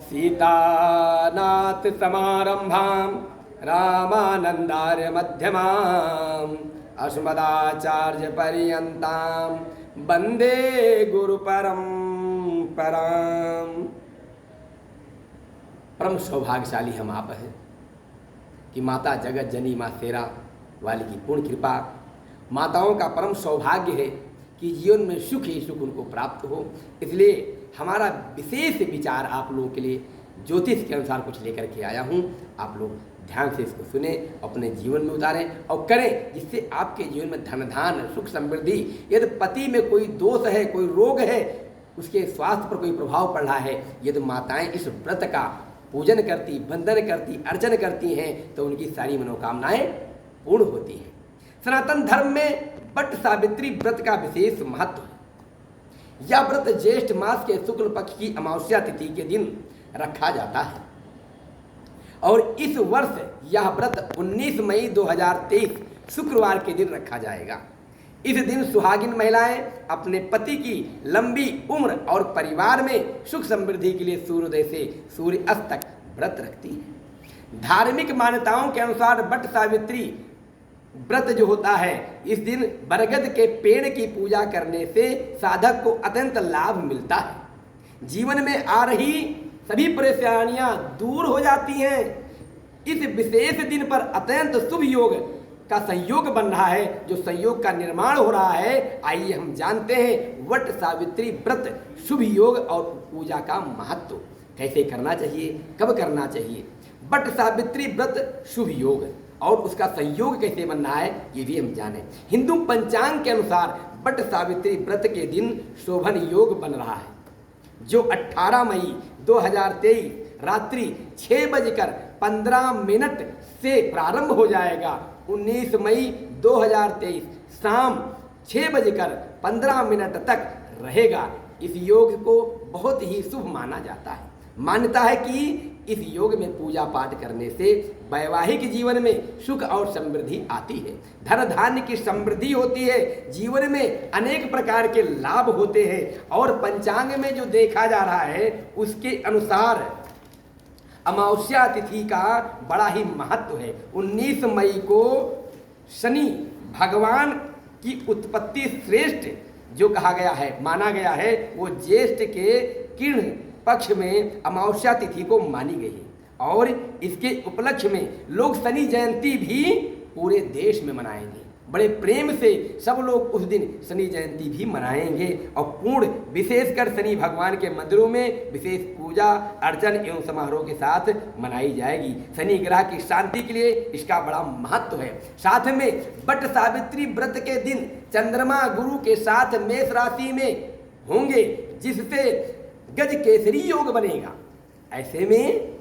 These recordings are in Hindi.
सीतानाथ समारंभां रामानंदार्य मध्यमाम् अस्मदाचार्य पर्यन्तां वंदे गुरु परंपराम्। परम सौभाग्यशाली हम आप हैं कि माता जगत जननी माँ शेरा वाली की पूर्ण कृपा। माताओं का परम सौभाग्य है कि जीवन में सुख ही सुख उनको प्राप्त हो। इसलिए हमारा विशेष विचार आप लोगों के लिए ज्योतिष के अनुसार कुछ लेकर के आया हूँ। आप लोग ध्यान से इसको सुने, अपने जीवन में उतारें और करें, जिससे आपके जीवन में धन धान सुख समृद्धि। यदि पति में कोई दोष है, कोई रोग है, उसके स्वास्थ्य पर कोई प्रभाव पड़ रहा है, यदि माताएं इस व्रत का पूजन करती, वंदन करती, अर्चन करती हैं तो उनकी सारी मनोकामनाएं पूर्ण होती हैं। सनातन धर्म में वट सावित्री व्रत का विशेष महत्व है। यह व्रत ज्येष्ठ मास के शुक्ल पक्ष की अमावस्या तिथि के दिन रखा जाता है और इस वर्ष यह व्रत 19 मई 2023 शुक्रवार के दिन रखा जाएगा। इस दिन सुहागिन महिलाएं अपने पति की लंबी उम्र और परिवार में सुख समृद्धि के लिए सूर्योदय से सूर्य अस्त तक व्रत रखती हैं। धार्मिक मान्यताओं के अनुसार वट सावित्री व्रत जो होता है, इस दिन बरगद के पेड़ की पूजा करने से साधक को अत्यंत लाभ मिलता है। जीवन में आ रही सभी परेशानियां दूर हो जाती हैं। इस विशेष दिन पर अत्यंत शुभ योग का संयोग बन रहा है, जो संयोग का निर्माण हो रहा है। आइए हम जानते हैं वट सावित्री व्रत शुभ योग और पूजा का महत्व, कैसे करना चाहिए, कब करना चाहिए। वट सावित्री व्रत शुभ योग और उसका संयोग कैसे बन रहा है, ये भी हम जानें। हिंदू पंचांग के अनुसार वट सावित्री व्रत के दिन शोभन योग बन रहा है, जो 18 मई 2023 रात्रि 6:15 से प्रारंभ हो जाएगा। 19 मई 2023 शाम 6:15 तक रहेगा। इस योग को बहुत ही शुभ माना जाता है। मान्यता है कि इस योग में पूजा पाठ करने से वैवाहिक जीवन में सुख और समृद्धि आती है, धन धान्य की समृद्धि होती है, जीवन में अनेक प्रकार के लाभ होते हैं। और पंचांग में जो देखा जा रहा है उसके अनुसार अमावस्या तिथि का बड़ा ही महत्व है। 19 मई को शनि भगवान की उत्पत्ति श्रेष्ठ जो कहा गया है, माना गया है, वो ज्येष्ठ के किर्ण पक्ष में अमावस्या तिथि को मानी गई है और इसके उपलक्ष्य में लोग शनि जयंती भी पूरे देश में मनाएंगे। बड़े प्रेम से सब लोग उस दिन शनि जयंती भी मनाएंगे और पूर्ण विशेषकर शनि भगवान के मंदिरों में विशेष पूजा अर्चन एवं समारोह के साथ मनाई जाएगी। शनि ग्रह की शांति के लिए इसका बड़ा महत्व है। साथ में वट सावित्री व्रत के दिन चंद्रमा गुरु के साथ मेष राशि में होंगे, जिससे गज केसरी योग बनेगा। ऐसे में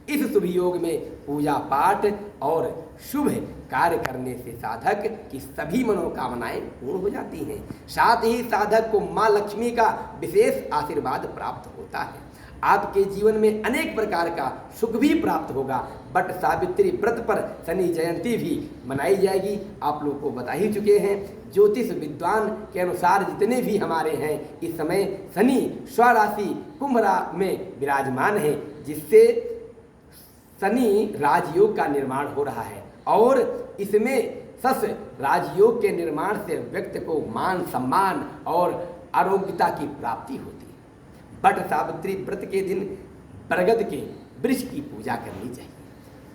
इस शुभ योग में पूजा पाठ और शुभ कार्य करने से साधक की सभी मनोकामनाएं पूर्ण हो जाती हैं। साथ ही साधक को माँ लक्ष्मी का विशेष आशीर्वाद प्राप्त होता है। आपके जीवन में अनेक प्रकार का सुख भी प्राप्त होगा। वट सावित्री व्रत पर शनि जयंती भी मनाई जाएगी। आप लोग को बता ही चुके हैं, ज्योतिष विद्वान के अनुसार जितने भी हमारे हैं इस समय शनि स्वराशि कुंभ में विराजमान है, जिससे शनि राजयोग का निर्माण हो रहा है और इसमें सस राजयोग के निर्माण से व्यक्ति को मान सम्मान और आरोग्यता की प्राप्ति होती है। वट सावित्री व्रत के दिन बरगद के वृक्ष की पूजा करनी चाहिए,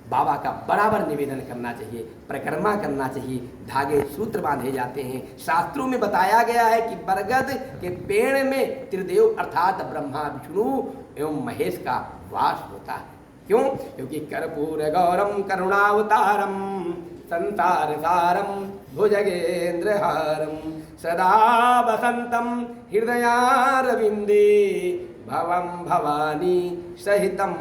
बाबा का बराबर निवेदन करना चाहिए, परिक्रमा करना चाहिए, धागे सूत्र बांधे जाते हैं। शास्त्रों में बताया गया है कि बरगद के पेड़ में त्रिदेव अर्थात ब्रह्मा विष्णु एवं महेश का वास होता है। क्यों? क्योंकि कर्पूर गौरम करुणावतारम संसार सारम भुजगेंद्रहारम सदा वसंतम हृदयारविंदे भवम भवानी सहितम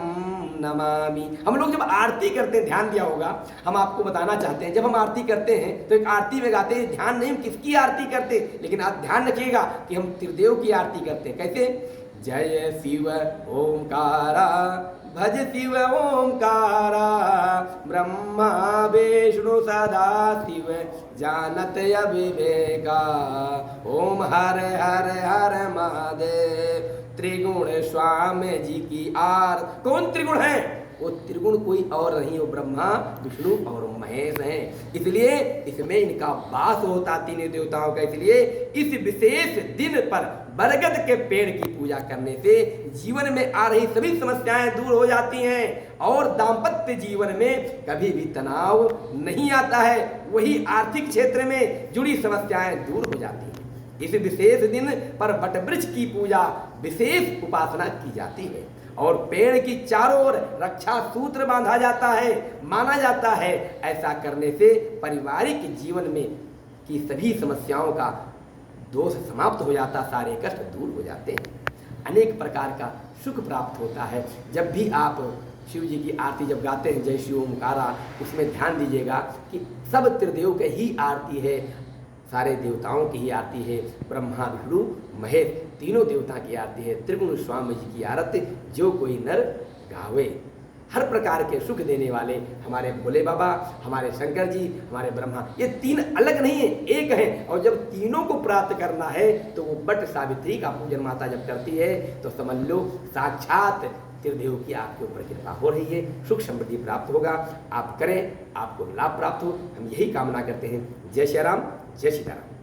नमामि। हम लोग जब आरती करते हैं, ध्यान दिया होगा, हम आपको बताना चाहते हैं, जब हम आरती करते हैं तो एक आरती में गाते हैं, ध्यान नहीं हम किसकी आरती करते, लेकिन आप ध्यान रखिएगा कि हम त्रिदेव की आरती करते हैं। कैसे? जय शिव ओंकारा भज शिव ओंकारा ब्रह्मा विष्णु सदा शिव जानत अविवेका ओम हर हर हर महादेव त्रिगुण स्वामी जी की आर। कौन त्रिगुण है? वो त्रिगुण कोई और नहीं, वो ब्रह्मा विष्णु और महेश हैं। इसलिए इसमें इनका वास होता तीनों देवताओं का। इसलिए इस विशेष दिन पर बरगद के पेड़ की पूजा करने से जीवन में आ रही सभी समस्याएं दूर हो जाती हैं और दाम्पत्य जीवन में कभी भी तनाव नहीं आता है। वही आर्थिक क्षेत्र में जुड़ी समस्याएं दूर हो जाती हैं। इस विशेष दिन पर वटवृक्ष की पूजा विशेष उपासना की जाती है और पेड़ की चारों ओर रक्षा सूत्र बांधा जाता है। माना जाता है ऐसा करने से पारिवारिक जीवन में की सभी समस्याओं का दोष समाप्त हो जाता, सारे कष्ट दूर हो जाते हैं, अनेक प्रकार का सुख प्राप्त होता है। जब भी आप शिव जी की आरती जब गाते हैं, जय शिव ओमकारा, उसमें ध्यान दीजिएगा कि सब त्रिदेव के ही आरती है, सारे देवताओं की ही आरती है, ब्रह्मा विष्णु महेश तीनों देवता की आरती है। त्रिगुण स्वामी जी की आरती जो कोई नर गावे। हर प्रकार के सुख देने वाले हमारे भोले बाबा, हमारे शंकर जी, हमारे ब्रह्मा, ये तीन अलग नहीं है, एक है। और जब तीनों को प्राप्त करना है तो वो बट सावित्री का पूजन माता जब करती है तो समझ लो साक्षात त्रिदेव की आपके ऊपर कृपा हो रही है, सुख समृद्धि प्राप्त होगा। आप करें, आपको लाभ प्राप्त हो, हम यही कामना करते हैं। जय श्री राम, जय सीताराम।